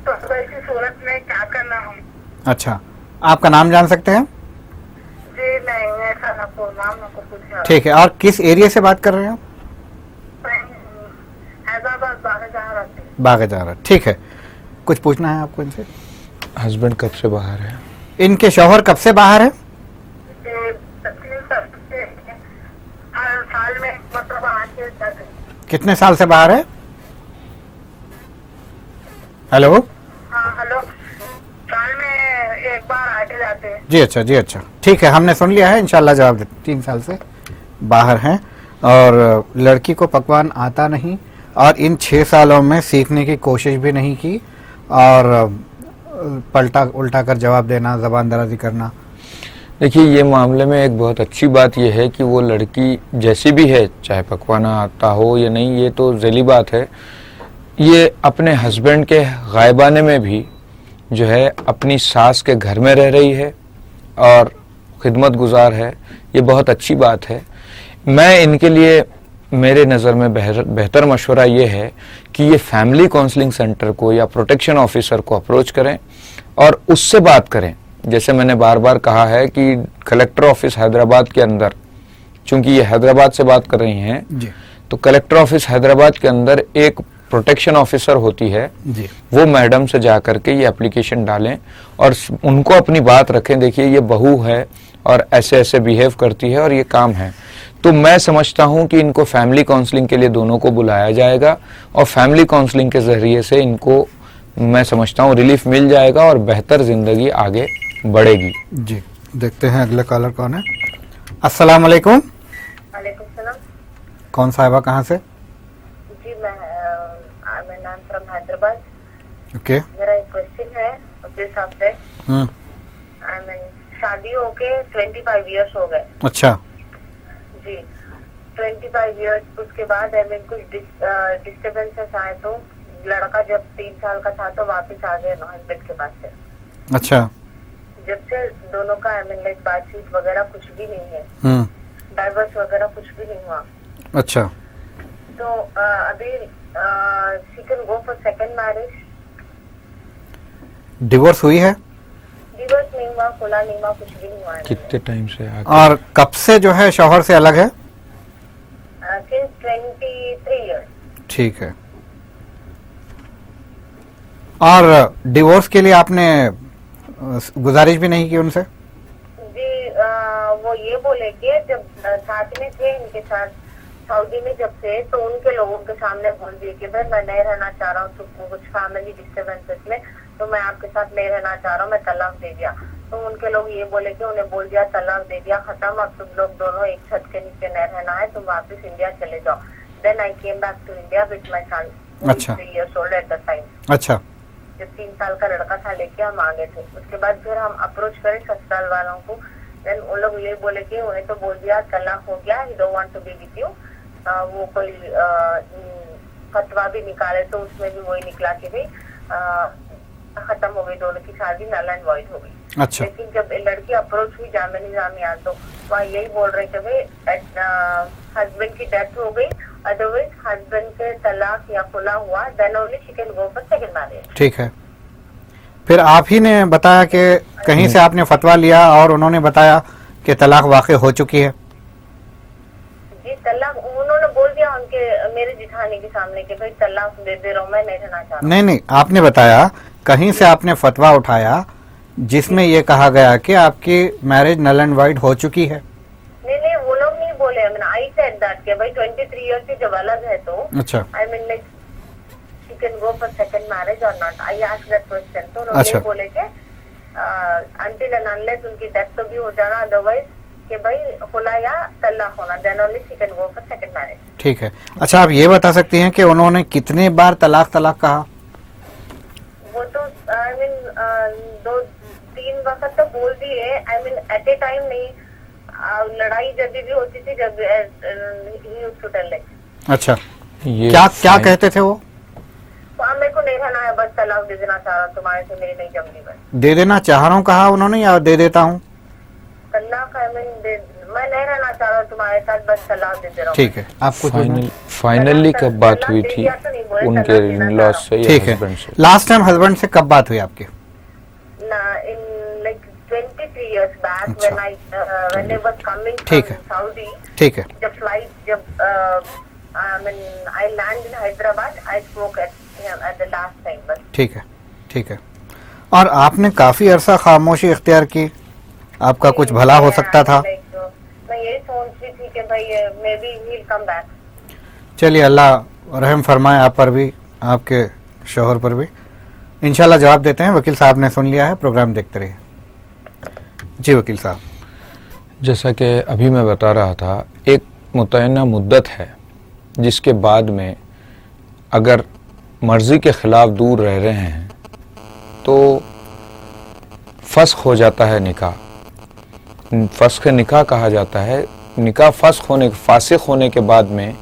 तो ऐसी सूरत में क्या करना हम? अच्छा, आपका नाम जान सकते हैं? जी नहीं, ऐसा ना को नाम ना को कुछ। ठीक है। और किस एरिया से बात कर रहे हैं आप? हैदराबाद बागे जा रहा। ठीक है। कुछ पूछना है आपको इनसे? हस्बैंड कब से बाहर है? इनके शौहर कब से बाहर है? साल में मतलब आके कितने साल से बाहर है? हेलो। हाँ हेलो। साल में एक बार आके जाते हैं। जी अच्छा, जी अच्छा, ठीक है, हमने सुन लिया है, इंशाल्लाह जवाब देते। 3 साल से बाहर हैं और लड़की को पकवान आता नहीं और इन 6 सालों में सीखने की कोशिश भी नहीं की और पलटा उल्टा कर जवाब देना, ज़बान दराजी करना देखिए, ये मामले में एक बहुत अच्छी बात यह है कि वो लड़की जैसी भी है, चाहे पकवाना आता हो या नहीं, ये तो ज़ैली बात है, ये अपने हस्बैंड के गायबाने में भी जो है अपनी सास के घर में रह रही है और खिदमत गुजार है। ये बहुत अच्छी बात है। मैं इनके लिए, मेरे नज़र में बेहतर मशवरा ये है कि ये फैमिली काउंसलिंग सेंटर को या प्रोटेक्शन ऑफिसर को अप्रोच करें और उससे बात करें। जैसे मैंने बार बार कहा है कि कलेक्टर ऑफिस हैदराबाद के अंदर, चूंकि ये हैदराबाद से बात कर रही हैं जी, तो कलेक्टर ऑफिस हैदराबाद के अंदर एक प्रोटेक्शन ऑफिसर होती है जी, वो मैडम से जा करके ये एप्लीकेशन डालें और उनको अपनी बात रखें। देखिए, ये बहू है और ऐसे ऐसे बिहेव करती है और ये काम है। तो मैं समझता हूं कि इनको फैमिली काउंसलिंग के लिए दोनों को बुलाया जाएगा और फैमिली काउंसलिंग के जरिए से इनको, मैं समझता हूं, रिलीफ मिल जाएगा और बेहतर जिंदगी आगे बढ़ेगी। जी। देखते हैं अगले कॉलर कौन है। अस्सलाम वालेकुम। वालेकुम सलाम कौन साहिबा, कहाँ से? जी। मैं नाम फ्रॉम हैदराबाद। ओके। मेरा एक क्वेश्चन है वकील साहब से। आई मीन शादी होके 25 इयर्स हो गए। अच्छा। जी, 25 इयर्स। उसके बाद आई मीन कुछ डिस्टर्बेंसेस आए, तो लड़का जब 3 साल का था तो वापस आ गए हस्बैंड के पास से। अच्छा। जब से दोनों का आई मीन लाइक बातचीत वगैरह कुछ भी नहीं है, डाइवर्स वगैरह कुछ भी नहीं हुआ। अच्छा। तो अभी she can go for second marriage. Divorce हुई है? डिवोर्स नहीं हुआ, खुला नहीं हुआ, कुछ भी नहीं हुआ। कितने टाइम से और कब से जो है शौहर से अलग है? Since 23 years. ठीक है। और डिवोर्स के लिए आपने गुजारिश भी नहीं की उनसे? जी, वो ये बोले कि जब साथ में थे इनके साथ सऊदी में जब थे, तो उनके लोगों के सामने बोल दिए कि भाई मैं नहीं रहना चाह रहा हूँ, तो कुछ फैमिली डिस्टर्बेंसेस में, तो मैं आपके साथ नहीं रहना चाह रहा हूँ, मैं तलाक दे दिया। तो उनके लोग ये बोले कि उन्हें बोल दिया तलाक दे दिया, खत्म, अब तुम लोग दोनों एक छत के नीचे नहीं रहना है, तुम वापस इंडिया चले जाओ। Then I came back to India with my son, 3 years old at the time। अच्छा। जब 3 साल का लड़का था लेके हम आ गए थे। उसके बाद फिर हम अप्रोच करे ससुराल वालों को। देन उन लोग ये बोले कि उन्हें तो बोल दिया तलाक हो गया, he don't want to be with you. वो कोई फतवा भी निकाले तो उसमें भी वही निकला कि भाई खत्म हो गई, दोनों की शादी नल एंड वॉइड हो गई। अच्छा। लेकिन जब लड़की अप्रोच हुई जामिया निजामिया, तो वहाँ यही बोल रहे थे भाई हस्बैंड की डेथ हो गई, अदरवाइज हस्बैंड के तलाक या खुला हुआ, then only she can go for second marriage. ठीक है। फिर आप ही ने बताया कि कहीं से आपने फतवा लिया और उन्होंने बताया कि तलाक वाक़ई हो चुकी है? जी, तलाक उन्होंने बोल दिया उनके, मेरे जिठानी के सामने कि भाई तलाक दे रहा हूँ, मैं नहीं रहना चाह रहा। नहीं, आपने बताया कहीं से आपने फतवा उठाया जिसमें ये कहा गया कि आपकी मैरिज नल एंड वाइड हो चुकी है। नहीं, वो लोग नहीं बोले। I mean I said that कि भाई 23 इयर्स से जब अलग है तो अच्छा। I mean like she can go for second marriage और not. I asked that question, तो उन्होंने अच्छा। बोले कि अनटिल एंड अनलेस उनकी डेथ तो भी हो जाना, अदरवाइज कि भाई खुला या तलाक होना, then only she can go for second marriage. ठीक है। अच्छा, आप ये बता सकती हैं कि उन्होंने कितने बार तलाक कहा? वो तो आई मीन 2-3 वक्त तो बोल दिए। I mean at a time नहीं, लड़ाई जब भी होती थी, जब he used to tell like. अच्छा। ये क्या कहते थे वो? मेरे को नहीं रहना है, बस तलाक दे देना चाह रहा हूँ, तुम्हारे से मेरी नहीं जमनी, बस दे देना चाह रहा हूँ कहा उन्होंने या दे देता हूँ? तलाक। आई मीन मैं नहीं रहना चाह रहा हूँ तुम्हारे साथ, बस तलाक दे दे रहा हूँ। ठीक है। आप कुछ फाइनली कब बात हुई थी उनके इन-लॉज से या ठीक है। हस्बैंड से? लास्ट टाइम हस्बैंड से कब बात हुई आपकी? in like 23 years back अच्छा। when I was coming ठीक from है। Saudi। ठीक है। जब flight I land in Hyderabad, I spoke at the last time, बस। ठीक है। ठीक है। और आपने काफी अरसा खामोशी इख्तियार की, आपका कुछ भला हो सकता था। मैं यही सोच रही थी कि भाई may be he will come back. चलिए, अल्लाह रहम फरमाए आप पर भी, आपके शौहर पर भी। इंशाल्लाह जवाब देते हैं। वकील साहब ने सुन लिया है, प्रोग्राम देखते रहिए। जी वकील साहब। जैसा कि अभी मैं बता रहा था, एक मुतय्यना मुद्दत है जिसके बाद में अगर मर्जी के खिलाफ दूर रह रहे हैं तो फस्ख हो जाता है निकाह। फस्ख निकाह कहा जाता है। निकाह फासिक होने के बाद में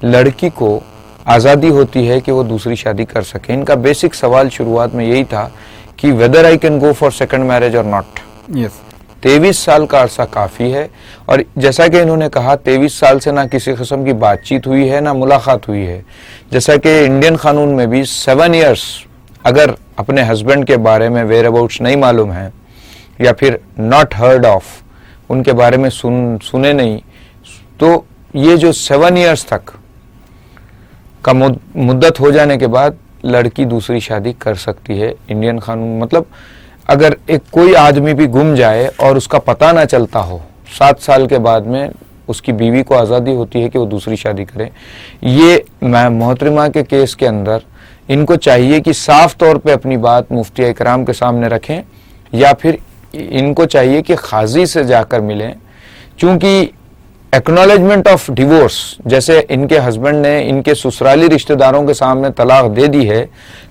लड़की को आज़ादी होती है कि वो दूसरी शादी कर सके। इनका बेसिक सवाल शुरुआत में यही था कि whether I can go for second marriage और नॉट। यस 23 साल का अरसा काफ़ी है, और जैसा कि इन्होंने कहा 23 साल से ना किसी किस्म की बातचीत हुई है ना मुलाकात हुई है। जैसा कि इंडियन कानून में भी 7 इयर्स अगर अपने हस्बैंड के बारे में वेयर अबाउट्स नहीं मालूम है या फिर नॉट हर्ड ऑफ, उनके बारे में सुने नहीं, तो ये जो 7 इयर्स तक का मुद्दत हो जाने के बाद लड़की दूसरी शादी कर सकती है। इंडियन कानून मतलब अगर एक कोई आदमी भी गुम जाए और उसका पता ना चलता हो, 7 साल के बाद में उसकी बीवी को आज़ादी होती है कि वो दूसरी शादी करे। ये मोहतरमा के केस के अंदर इनको चाहिए कि साफ तौर पे अपनी बात मुफ्ती इकराम के सामने रखें, या फिर इनको चाहिए कि काजी से जाकर मिलें, क्योंकि एक्नॉलेजमेंट ऑफ डिवोर्स, जैसे इनके हस्बैंड ने इनके ससुराली रिश्तेदारों के सामने तलाक दे दी है,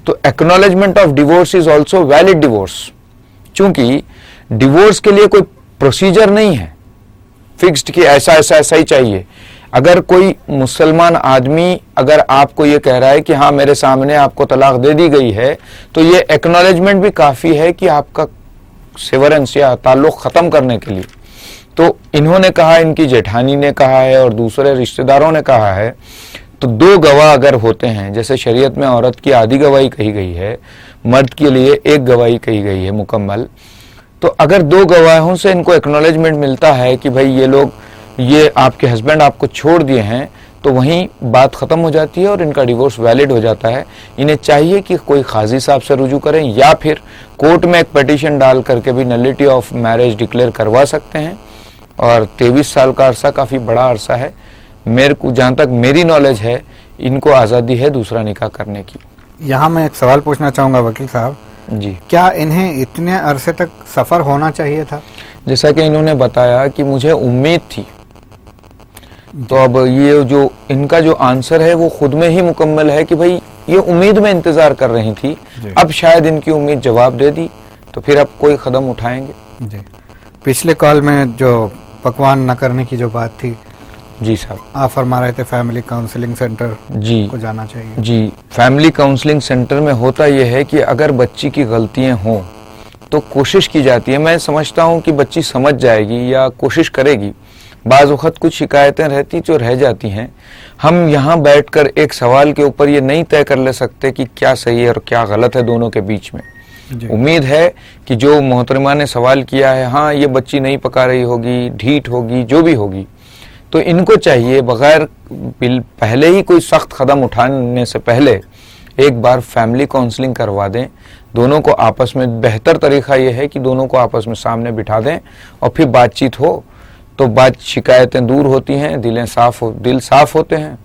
तो acknowledgement of divorce is also valid divorce, क्योंकि डिवोर्स के लिए कोई प्रोसीजर नहीं है फिक्स्ड कि ऐसा ऐसा ऐसा ही चाहिए। अगर कोई मुसलमान आदमी अगर आपको ये कह रहा है कि हाँ मेरे सामने आपको तलाक दे दी गई है, तो ये एक्नॉलेजमेंट भी काफ़ी है कि आपका सेवरेंस या ताल्लुक ख़त्म करने के लिए। तो इन्होंने कहा, इनकी जेठानी ने कहा है और दूसरे रिश्तेदारों ने कहा है, तो 2 गवाह अगर होते हैं, जैसे शरीयत में औरत की आधी गवाही कही गई है, मर्द के लिए 1 गवाही कही गई है मुकम्मल, तो अगर 2 गवाहों से इनको एक्नॉलेजमेंट मिलता है कि भाई ये आपके हस्बैंड आपको छोड़ दिए हैं, तो वहीं बात ख़त्म हो जाती है और इनका डिवोर्स वैलिड हो जाता है। इन्हें चाहिए कि कोई काजी साहब से रुजू करें या फिर कोर्ट में एक पिटीशन डाल करके भी नलिटी ऑफ मैरिज डिक्लेयर करवा सकते हैं। और 23 साल का अरसा काफ़ी बड़ा अरसा है। मेरे को जहाँ तक मेरी नॉलेज है, इनको आज़ादी है दूसरा निकाह करने की। यहाँ मैं एक सवाल पूछना चाहूँगा वकील साहब जी, क्या इन्हें इतने अरसे तक सफ़र होना चाहिए था? जैसा कि इन्होंने बताया कि मुझे उम्मीद थी, तो अब ये जो इनका जो आंसर है वो खुद में ही मुकम्मल है कि भाई ये उम्मीद में इंतज़ार कर रही थी, अब शायद इनकी उम्मीद जवाब दे दी, तो फिर अब कोई कदम उठाएंगे। जी, पिछले कॉल में जो पकवान न करने की जो बात थी, जी साहब, आप फरमा रहे थे फैमिली काउंसलिंग सेंटर जी को जाना चाहिए। जी, फैमिली काउंसलिंग सेंटर में होता यह है कि अगर बच्ची की गलतियां हों तो कोशिश की जाती है। मैं समझता हूं कि बच्ची समझ जाएगी या कोशिश करेगी। बाज़ वक़्त कुछ शिकायतें रहती जो रह जाती हैं। हम यहाँ बैठकर एक सवाल के ऊपर ये नहीं तय कर ले सकते कि क्या सही है और क्या गलत है दोनों के बीच में। उम्मीद है कि जो मोहतरमा ने सवाल किया है, हाँ ये बच्ची नहीं पका रही होगी, ढीठ होगी, जो भी होगी, तो इनको चाहिए बगैर पहले ही कोई सख्त कदम उठाने से पहले एक बार फैमिली काउंसलिंग करवा दें। दोनों को आपस में, बेहतर तरीका यह है कि दोनों को आपस में सामने बिठा दें और फिर बातचीत हो, तो शिकायतें दूर होती हैं, दिल साफ होते हैं,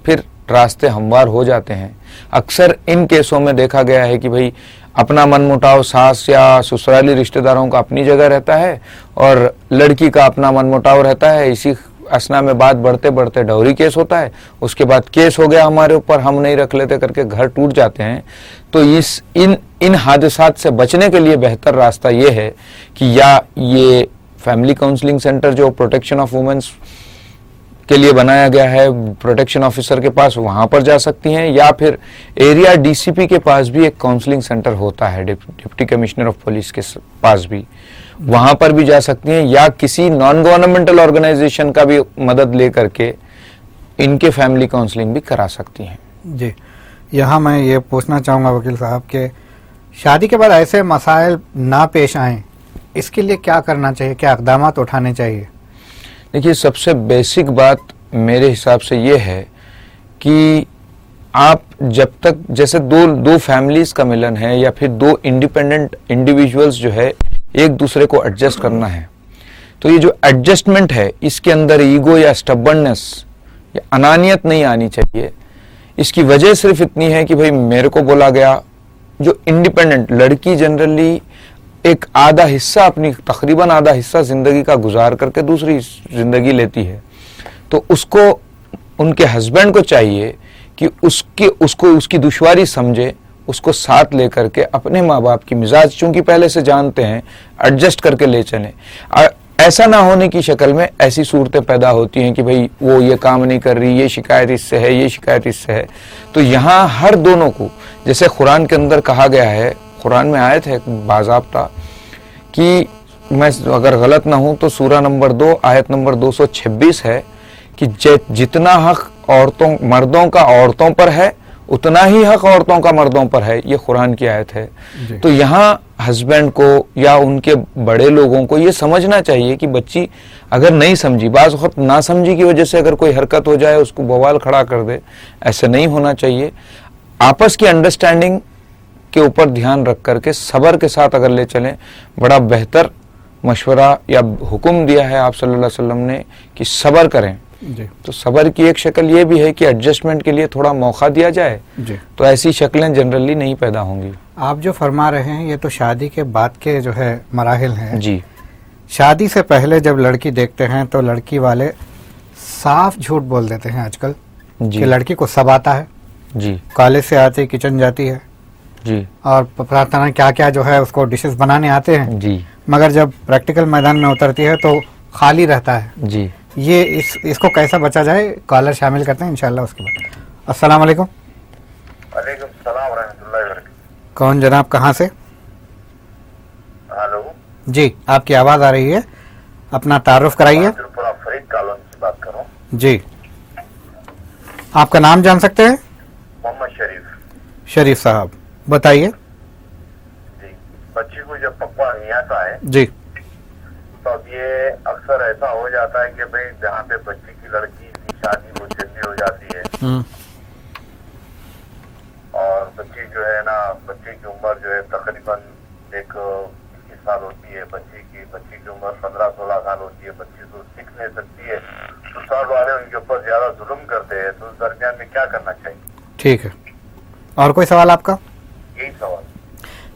फिर रास्ते हमवार हो जाते हैं। अक्सर इन केसों में देखा गया है कि भाई अपना मनमुटाव सास या ससुराली रिश्तेदारों का अपनी जगह रहता है और लड़की का अपना मनमुटाव रहता है। इसी असना में बात बढ़ते बढ़ते डौरी केस होता है, उसके बाद केस हो गया हमारे ऊपर, हम नहीं रख लेते करके घर टूट जाते हैं। तो इन हादसात से बचने के लिए बेहतर रास्ता ये है कि या ये फैमिली काउंसलिंग सेंटर जो प्रोटेक्शन ऑफ वुमेन्स के लिए बनाया गया है, प्रोटेक्शन ऑफिसर के पास, वहां पर जा सकती हैं, या फिर एरिया डीसीपी के पास भी एक काउंसलिंग सेंटर होता है, डिप्टी कमिश्नर ऑफ पुलिस के पास भी, वहां पर भी जा सकती हैं, या किसी नॉन गवर्नमेंटल ऑर्गेनाइजेशन का भी मदद लेकर के इनके फैमिली काउंसलिंग भी करा सकती हैं। जी, यहाँ मैं ये पूछना चाहूँगा वकील साहब के शादी के बाद ऐसे मसाइल ना पेश आएं, इसके लिए क्या करना चाहिए, क्या इक़दाम उठाने चाहिए? देखिए, सबसे बेसिक बात मेरे हिसाब से ये है कि आप जब तक, जैसे दो फैमिलीज का मिलन है या फिर 2 इंडिपेंडेंट इंडिविजुअल्स जो है एक दूसरे को एडजस्ट करना है, तो ये जो एडजस्टमेंट है इसके अंदर ईगो या स्टबर्ननेस या अनानियत नहीं आनी चाहिए। इसकी वजह सिर्फ इतनी है कि भाई मेरे को बोला गया। जो इंडिपेंडेंट लड़की जनरली एक आधा हिस्सा, अपनी तकरीबन आधा हिस्सा जिंदगी का गुजार करके दूसरी जिंदगी लेती है, तो उसको, उनके हस्बैंड को चाहिए कि उसकी दुश्वारी समझे, उसको साथ लेकर के अपने माँ बाप की मिजाज चूंकि पहले से जानते हैं, एडजस्ट करके ले चलें। ऐसा ना होने की शक्ल में ऐसी सूरतें पैदा होती हैं कि भाई वो ये काम नहीं कर रही, ये शिकायत इससे है, ये शिकायत इससे है। तो यहाँ हर दोनों को, जैसे कुरान के अंदर कहा गया है, कुरान में आयत है बाज़ाब्ता कि मैं अगर गलत ना हूं तो सूरा नंबर 2 आयत नंबर 226 है कि जितना हक मर्दों का औरतों पर है उतना ही हक औरतों का मर्दों पर है। ये कुरान की आयत है। तो यहाँ हस्बैंड को या उनके बड़े लोगों को ये समझना चाहिए कि बच्ची अगर नहीं समझी, बाज़ वक्त ना समझी की वजह से अगर कोई हरकत हो जाए उसको बवाल खड़ा कर दे, ऐसे नहीं होना चाहिए। आपस की अंडरस्टैंडिंग के ऊपर ध्यान रख करके सब्र के साथ अगर ले चलें, बड़ा बेहतर मशवरा या हुक्म दिया है आप सल्लल्लाहु अलैहि वसल्लम ने कि सब्र करें जी। तो सब्र की एक शक्ल ये भी है कि एडजस्टमेंट के लिए थोड़ा मौका दिया जाए जी। तो ऐसी शक्लें जनरली नहीं पैदा होंगी। आप जो फरमा रहे हैं ये तो शादी के बाद के जो है मराहिल हैं जी। शादी से पहले जब लड़की देखते हैं तो लड़की वाले साफ झूठ बोल देते हैं आजकल जी। कि लड़की को सब आता है, जी कॉलेज से आते ही किचन जाती है जी और पता क्या क्या जो है उसको डिशेस बनाने आते हैं, जी मगर जब प्रैक्टिकल मैदान में उतरती है तो खाली रहता है। जी। ये इसको कैसा बचा जाए? कॉलर शामिल करते हैं इंशाल्लाह उसके बाद। अस्सलाम वालेकुम। वालेकुम सलाम व रहमतुल्लाहि व बरकातहू। कौन जनाब, कहाँ से? हेलो जी, आपकी आवाज आ रही है, अपना तारुफ कराइए। फरीद कॉलोनी से बात कर रहा हूँ जी, आपका नाम जान सकते हैं? मोहम्मद शरीफ। शरीफ साहब, बताइए। जी, बच्ची को जब पप्पा नहीं आता है जी। तो अब ये अक्सर ऐसा हो जाता है कि भाई जहाँ पे बच्ची की लड़की की शादी वो जल्दी हो जाती है और बच्ची जो है ना, बच्ची की उम्र जो है तकरीबन 21 साल होती है बच्ची की उम्र 15-16 साल होती है। बच्ची तो सीख नहीं सकती है, तो साल वाले उनके ऊपर ज्यादा जुल्म करते हैं। तो उस दरमियान में क्या करना चाहिए? ठीक है, और कोई सवाल आपका? यही सवाल।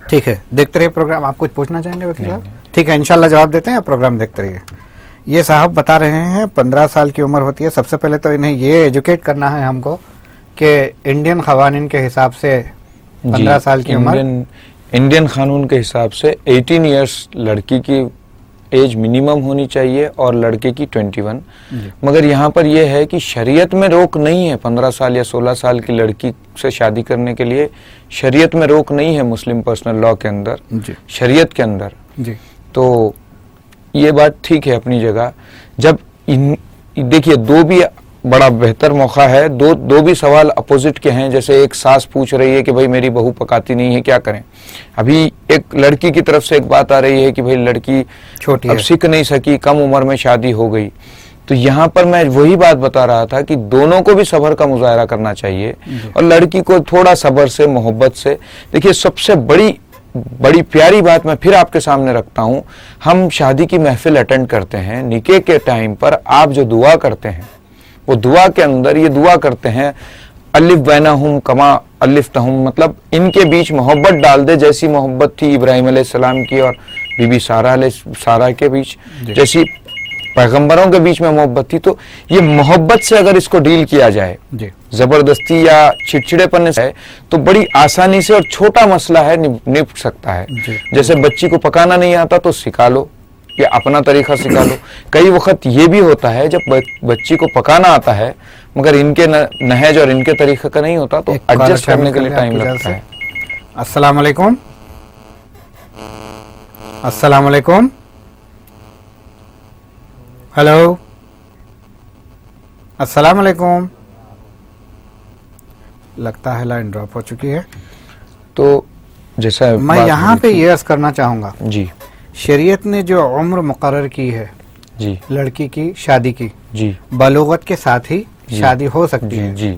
ठीक है, देखते रहिए प्रोग्राम। आप कुछ पूछना चाहेंगे वकील साहब? ठीक है, इंशाल्लाह जवाब देते हैं, आप प्रोग्राम देखते रहिए। ये साहब बता रहे हैं 15 साल की उम्र होती है। सबसे पहले तो इन्हें ये एजुकेट करना है हमको कि इंडियन क़वानीन के हिसाब से 15 साल की उम्र, इंडियन कानून के हिसाब से 18 इयर्स लड़की की एज मिनिमम होनी चाहिए और लड़के की 21। मगर यहाँ पर यह है कि शरीयत में रोक नहीं है 15 साल या 16 साल की लड़की से शादी करने के लिए। शरीयत में रोक नहीं है मुस्लिम पर्सनल लॉ के अंदर, शरीयत के अंदर जी। तो ये बात ठीक है अपनी जगह। जब देखिए, दो भी बड़ा बेहतर मौका है, दो भी सवाल अपोजिट के हैं। जैसे एक सास पूछ रही है कि भाई मेरी बहू पकाती नहीं है, क्या करें। अभी एक लड़की की तरफ से एक बात आ रही है कि भाई लड़की छोटी अब सीख नहीं सकी, कम उम्र में शादी हो गई। तो यहाँ पर मैं वही बात बता रहा था कि दोनों को भी सब्र का मुजाहरा करना चाहिए और लड़की को थोड़ा सब्र से, मोहब्बत से। देखिए, सबसे बड़ी प्यारी बात मैं फिर आपके सामने रखता हूँ। हम शादी की महफिल अटेंड करते हैं, निकाह के टाइम पर आप जो दुआ करते हैं वो दुआ के अंदर ये दुआ करते हैं, अलिफ बैनहुम कमा अलिफ्तहुम, मतलब इनके बीच मोहब्बत डाल दे जैसी मोहब्बत थी इब्राहिम अलैहिस्सलाम की और बीबी सारा के बीच, जैसी पैगंबरों के बीच में मोहब्बत थी। तो ये मोहब्बत से अगर इसको डील किया जाए, जबरदस्ती या चिड़चिड़ेपन से, तो बड़ी आसानी से, और छोटा मसला है, निप सकता है। जैसे बच्ची को पकाना नहीं आता तो सिखा लो या अपना तरीका सिखा लो। कई वक्त ये भी होता है जब बच्ची को पकाना आता है मगर इनके नहज और इनके तरीके का नहीं होता तो एडजस्ट करने के लिए टाइम लगता है। अस्सलाम वालेकुम। अस्सलाम वालेकुम। हेलो, अस्सलाम वालेकुम। लगता है लाइन ड्रॉप हो चुकी है। तो जैसा मैं यहाँ पे ये अर्ज करना चाहूंगा जी, शरीयत ने जो उम्र मुकर्रर की है जी लड़की की शादी की, जी, बलूगत के साथ ही शादी हो सकती जी, है जी।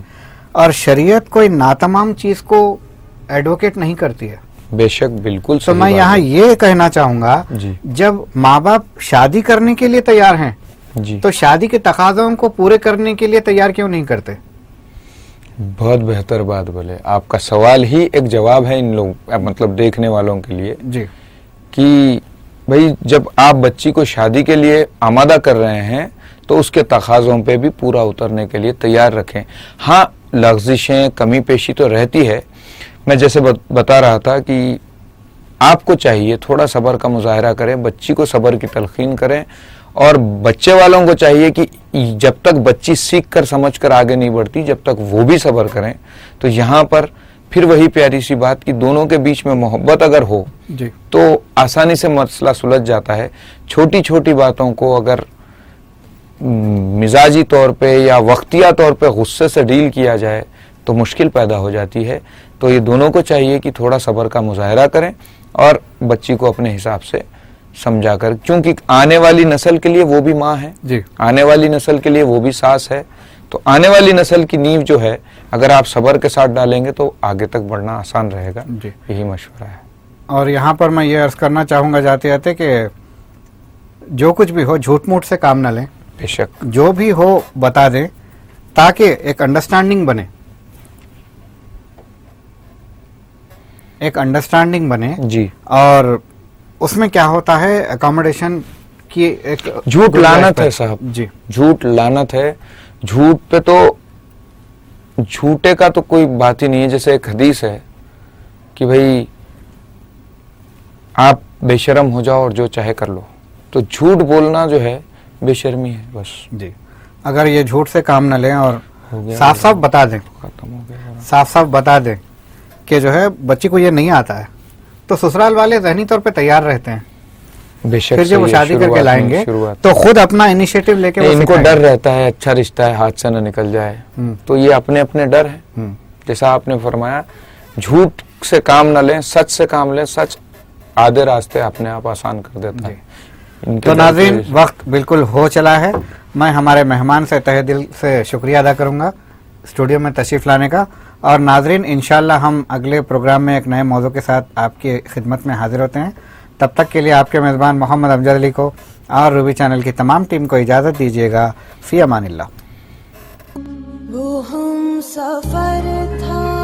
और शरीयत कोई नातमाम चीज को एडवोकेट नहीं करती है। बेशक, बिल्कुल तो सही मैं बात यहाँ है। ये कहना चाहूंगा, जी, जब माँ बाप शादी करने के लिए तैयार हैं जी, तो शादी के तकाज़ों को पूरे करने के लिए तैयार क्यों नहीं करते? बहुत बेहतर बात बोले। आपका सवाल ही एक जवाब है इन लोग, मतलब देखने वालों के लिए जी, कि भाई जब आप बच्ची को शादी के लिए आमादा कर रहे हैं तो उसके तकाज़ों पे भी पूरा उतरने के लिए तैयार रखें। हाँ, लग़्ज़िशें, कमी पेशी तो रहती है। मैं जैसे बता रहा था कि आपको चाहिए थोड़ा सब्र का मुजाहरा करें, बच्ची को सब्र की तलकीन करें और बच्चे वालों को चाहिए कि जब तक बच्ची सीख कर समझ कर आगे नहीं बढ़ती, जब तक वो भी सब्र करें। तो यहाँ पर फिर वही प्यारी सी बात कि दोनों के बीच में मोहब्बत अगर हो जी तो आसानी से मसला सुलझ जाता है। छोटी छोटी बातों को अगर मिजाजी तौर पे या वक्तिया तौर पे गुस्से से डील किया जाए तो मुश्किल पैदा हो जाती है। तो ये दोनों को चाहिए कि थोड़ा सब्र का मुजाहरा करें और बच्ची को अपने हिसाब से समझा कर, क्योंकि आने वाली नस्ल के लिए वो भी माँ है जी, आने वाली नस्ल के लिए वो भी सास है। तो आने वाली नस्ल की नींव जो है अगर आप सब्र के साथ डालेंगे तो आगे तक बढ़ना आसान रहेगा। जी। यही मशवरा है। और यहाँ पर मैं ये अर्ज करना चाहूँगा जाते जाते कि जो कुछ भी हो झूठ मूठ से काम न लें, बेशक जो भी हो बता दें ताकि एक अंडरस्टैंडिंग बने, एक अंडरस्टैंडिंग बने। जी। और उसमें क्या होता है, अकोमोडेशन की एक झूठ लानत है साहब जी, झूठ लानत है। झूठ पे तो झूठे का तो कोई बात ही नहीं है। जैसे एक हदीस है कि भाई आप बेशर्म हो जाओ और जो चाहे कर लो। तो झूठ बोलना जो है बेशर्मी है बस। जी। अगर ये झूठ से काम न लें और हो गया, साफ साफ बता दें, खत्म हो गया। साफ साफ बता दें कि जो है बच्ची को ये नहीं आता है, तो ससुराल वाले ज़हनी तौर पे तैयार रहते हैं। बेशक फिर जब वो सही है, शादी करके शुरुआत में- लाएंगे शुरुआत तो खुद अपना इनिशिएटिव लेके वो इनको सिखाएंगे। डर रहता है अच्छा रिश्ता है हाथ से न निकल जाए। तो ये अपने अपने डर है। जैसा आपने फरमाया झूठ से काम न लें, सच से काम लें। सच आधे रास्ते अपने आप आसान कर देता है। इनके तो डर नाज़रीन की- वक्त बिल्कुल हो चला है। मैं हमारे मेहमान से तहे दिल से शुक्रिया अदा करूंगा स्टूडियो में तशरीफ़ लाने का। और नाज़रीन इंशाल्लाह हम अगले प्रोग्राम में एक नए मौजू के साथ आपकी खिदमत में हाजिर होते हैं। तब तक के लिए आपके मेज़बान मोहम्मद अमजद अली को और रूबी चैनल की तमाम टीम को इजाज़त दीजिएगा। फ़ी अमानिल्लाह। वो हम सफर था